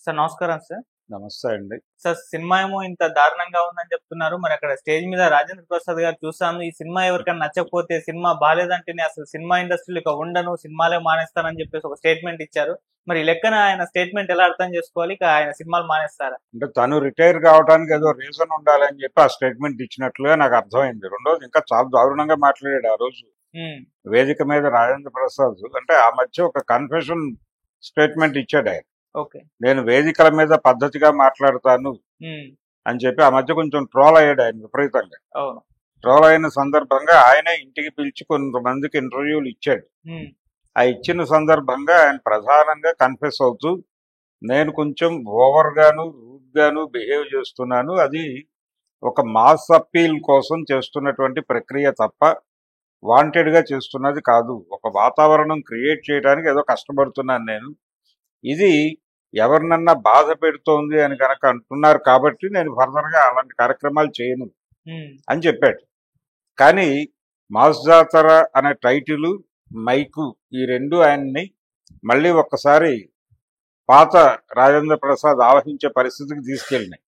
Sir నమస్కారం sir. నమస్తే అండి. సార్ సినిమా ఏమో ఇంత దారుణంగా ఉందని చెప్తున్నారు. మరి అక్కడ స్టేజ్ మీద రాజేంద్ర ప్రసాద్ గారు చూసాము. ఈ సినిమా ఎవరికైనా నచ్చకపోతే సినిమా బాలేదంటేనే అసలు సినిమా ఇండస్ట్రీలో ఇక ఉండను, సినిమాలే మానేస్తానని చెప్పేసి ఒక స్టేట్మెంట్ ఇచ్చారు. మరి ఈ లెక్కన ఆయన స్టేట్మెంట్ ఎలా అర్థం చేసుకోవాలి? ఇక ఆయన సినిమాలు మానేస్తారా? అంటే తను రిటైర్ కావడానికి ఏదో రీజన్ ఉండాలని చెప్పి ఆ స్టేట్మెంట్ ఇచ్చినట్లుగా నాకు అర్థమైంది. రెండోది ఇంకా చాలా దారుణంగా మాట్లాడాడు ఆ రోజు వేదిక మీద రాజేంద్ర ప్రసాద్. అంటే ఆ మధ్య ఒక కన్ఫెషన్ స్టేట్మెంట్ ఇచ్చాడు ఆయన. ఓకే. నేను వేదికల మీద పద్ధతిగా మాట్లాడతాను అని చెప్పి ఆ మధ్య కొంచెం ట్రోల్ అయ్యాడు ఆయన విపరీతంగా. అవును. ట్రోల్ అయిన సందర్భంగా ఆయనే ఇంటికి పిలిచి కొంతమందికి ఇంటర్వ్యూలు ఇచ్చాడు. ఆ ఇచ్చిన సందర్భంగా ఆయన ప్రధానంగా కన్ఫెస్ అవుతూ నేను కొంచెం ఓవర్ గాను రూడ్ గాను బిహేవ్ చేస్తున్నాను, అది ఒక మాస్ అప్పీల్ కోసం చేస్తున్నటువంటి ప్రక్రియ తప్ప వాంటెడ్ గా చేస్తున్నది కాదు, ఒక వాతావరణం క్రియేట్ చేయడానికి ఏదో కష్టపడుతున్నాను నేను, ఇది ఎవరినన్నా బాధ పెడుతోంది అని కనుక అంటున్నారు కాబట్టి నేను ఫర్దర్ గా అలాంటి కార్యక్రమాలు చేయను అని చెప్పాడు. కానీ మాస్ జాతర అనే టైటిల్ మైకు ఈ రెండు ఆయన్ని మళ్ళీ ఒక్కసారి పాత రాజేంద్ర ప్రసాద్ ఆవహించే పరిస్థితికి తీసుకెళ్ళినాయి.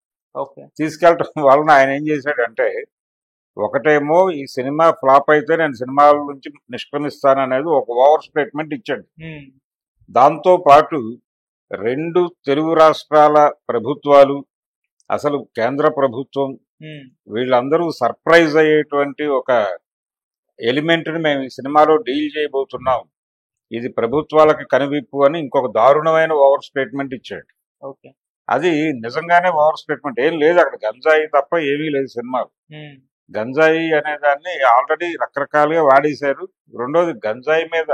తీసుకెళ్ళటం వలన ఆయన ఏం చేశాడంటే, ఒకటేమో ఈ సినిమా ఫ్లాప్ అయితే నేను సినిమాల నుంచి నిష్క్రమిస్తాననేది ఒక ఓవర్ స్టేట్మెంట్ ఇచ్చాడు. దాంతో పాటు రెండు తెలుగు రాష్ట్రాల ప్రభుత్వాలు, అసలు కేంద్ర ప్రభుత్వం, వీళ్ళందరూ సర్ప్రైజ్ అయ్యేటువంటి ఒక ఎలిమెంట్ ని మేము ఈ సినిమాలో డీల్ చేయబోతున్నాం, ఇది ప్రభుత్వాలకు కనువిప్పు అని ఇంకొక దారుణమైన ఓవర్ స్టేట్మెంట్ ఇచ్చాడు. అది నిజంగానే ఓవర్ స్టేట్మెంట్ ఏం లేదు, అక్కడ గంజాయి తప్ప ఏమీ లేదు సినిమాలో. గంజాయి అనే దాన్ని ఆల్రెడీ రకరకాలుగా వాడేశారు. రెండోది గంజాయి మీద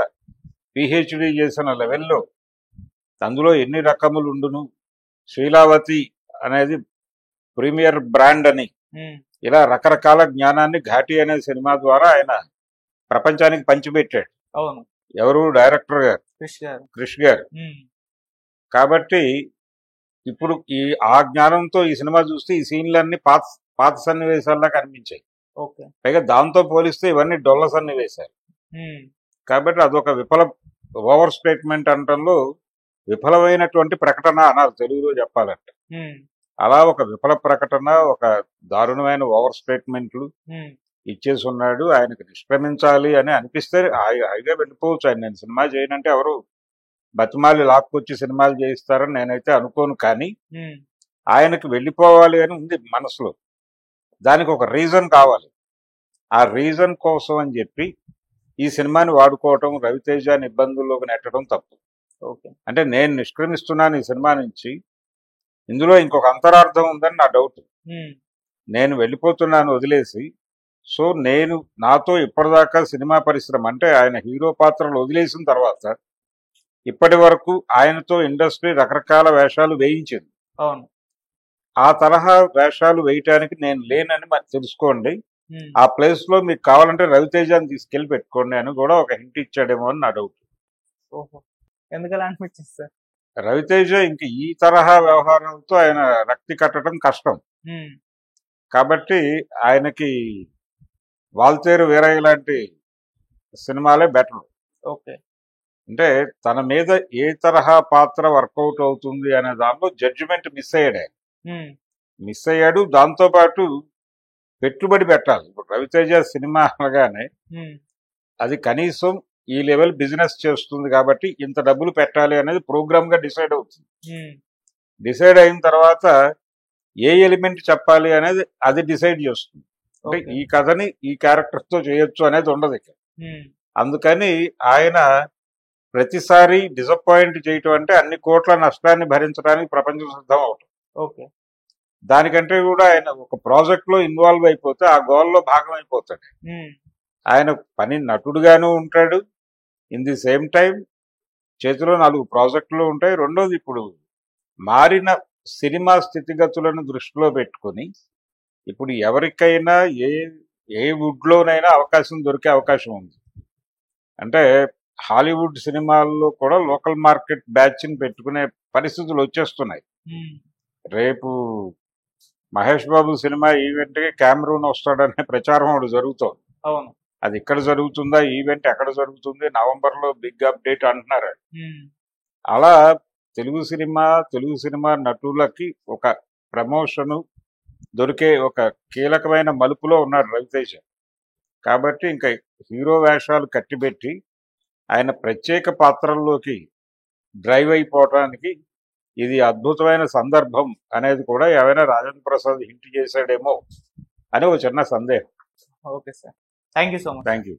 పిహెచ్డి చేసిన లెవెల్లో అందులో ఎన్ని రకములు ఉండును, శ్రీలావతి అనేది ప్రీమియర్ బ్రాండ్ అని, ఇలా రకరకాల జ్ఞానాన్ని ఘాటి అనే సినిమా ద్వారా ఆయన ప్రపంచానికి పంచిపెట్టాడు. ఎవరు? డైరెక్టర్ గారు, క్రిష్ గారు. కాబట్టి ఇప్పుడు ఆ జ్ఞానంతో ఈ సినిమా చూస్తే ఈ సీన్లన్నీ పాత సన్నివేశాల్లా కనిపించాయి. పైగా దాంతో పోలిస్తే ఇవన్నీ డొల్ల సన్నివేశాలు. కాబట్టి అదొక ఓవర్ స్టేట్మెంట్ అనటంలో విఫలమైనటువంటి ప్రకటన అన్నారు తెలుగులో చెప్పాలంటే. అలా ఒక విఫల ప్రకటన, ఒక దారుణమైన ఓవర్ స్టేట్మెంట్లు ఇచ్చేసి ఉన్నాడు. ఆయనకు నిష్క్రమించాలి అని అనిపిస్తే హాయిగా వెళ్ళిపోవచ్చు. ఆయన నేను సినిమా చేయనంటే ఎవరు బతిమాలి లాక్కొచ్చి సినిమాలు చేయిస్తారని నేనైతే అనుకోను. కానీ ఆయనకు వెళ్ళిపోవాలి అని ఉంది మనసులో. దానికి ఒక రీజన్ కావాలి. ఆ రీజన్ కోసం అని చెప్పి ఈ సినిమాని వాడుకోవటం, రవితేజని ఇబ్బందుల్లోకి నెట్టడం తప్పు. అంటే నేను నిష్క్రమిస్తున్నాను ఈ సినిమా నుంచి, ఇందులో ఇంకొక అంతరార్థం ఉందని నా డౌట్. నేను వెళ్ళిపోతున్నాను వదిలేసి, సో నేను నాతో ఇప్పటిదాకా సినిమా పరిశ్రమ అంటే ఆయన హీరో పాత్రలు వదిలేసిన తర్వాత ఇప్పటి వరకు ఆయనతో ఇండస్ట్రీ రకరకాల వేషాలు వేయించింది. ఆ తరహా వేషాలు వేయటానికి నేను లేనని మరి తెలుసుకోండి. ఆ ప్లేస్ లో మీకు కావాలంటే రవితేజని తీసుకెళ్లి పెట్టుకోండి అని కూడా ఒక హింట్ ఇచ్చాడేమో అని నా డౌట్. ఎందుకలా అనిపించింది సార్? రవితేజ ఇంక ఈ తరహా వ్యవహారాలతో ఆయన రక్తి కట్టడం కష్టం. కాబట్టి ఆయనకి వాల్తేరు వీరయ్య లాంటి సినిమాలే బెటర్. అంటే తన మీద ఏ తరహా పాత్ర వర్కౌట్ అవుతుంది అనే దానిలో జడ్జిమెంట్ మిస్ అయ్యాడు. దాంతో పాటు పెట్టుబడి పెట్టాలి. ఇప్పుడు రవితేజ సినిమా అనగానే అది కనీసం ఈ లెవెల్ బిజినెస్ చేస్తుంది కాబట్టి ఇంత డబ్బులు పెట్టాలి అనేది ప్రోగ్రామ్ గా డిసైడ్ అవుతుంది. డిసైడ్ అయిన తర్వాత ఏ ఎలిమెంట్ చెప్పాలి అనేది అది డిసైడ్ చేస్తుంది. అంటే ఈ కథని ఈ క్యారెక్టర్ తో చేయొచ్చు అనేది ఉండదు ఇక. అందుకని ఆయన ప్రతిసారి డిసప్పాయింట్ చేయటం అంటే అన్ని కోట్ల నష్టాన్ని భరించడానికి ప్రపంచం సిద్ధం అవటం. దానికంటే కూడా ఆయన ఒక ప్రాజెక్ట్ లో ఇన్వాల్వ్ అయిపోతే ఆ గోల్ లో భాగం అయిపోతాడు. ఆయన పని నటుడుగాను ఉంటాడు, ఇన్ ది సేమ్ టైం చేతిలో 4 ప్రాజెక్టులు ఉంటాయి. రెండోది ఇప్పుడు మారిన సినిమా స్థితిగతులను దృష్టిలో పెట్టుకుని ఇప్పుడు ఎవరికైనా ఏ వుడ్ లోనైనా అవకాశం దొరికే అవకాశం ఉంది. అంటే హాలీవుడ్ సినిమాల్లో కూడా లోకల్ మార్కెట్ బ్యాచ్ ని పెట్టుకునే పరిస్థితులు వచ్చేస్తున్నాయి. రేపు మహేష్ బాబు సినిమా ఈవెంట్ కి కెమెరూన్ వస్తాడనే ప్రచారం ఒకటి జరుగుతోంది. అది ఇక్కడ జరుగుతుందా, ఈవెంట్ ఎక్కడ జరుగుతుంది, నవంబర్ లో బిగ్ అప్డేట్ అంటున్నారు. అలా తెలుగు సినిమా నటులకి ఒక ప్రమోషను దొరికే ఒక కీలకమైన మలుపులో ఉన్నాడు రవితేజ. కాబట్టి ఇంకా హీరో వేషాలు కట్టిబెట్టి ఆయన ప్రత్యేక పాత్రల్లోకి డ్రైవ్ అయిపోవటానికి ఇది అద్భుతమైన సందర్భం అనేది కూడా ఏమైనా రాజేంద్ర ప్రసాద్ హింట్ చేశాడేమో అని ఒక చిన్న సందేహం. Okay sir, thank you so much. Thank you.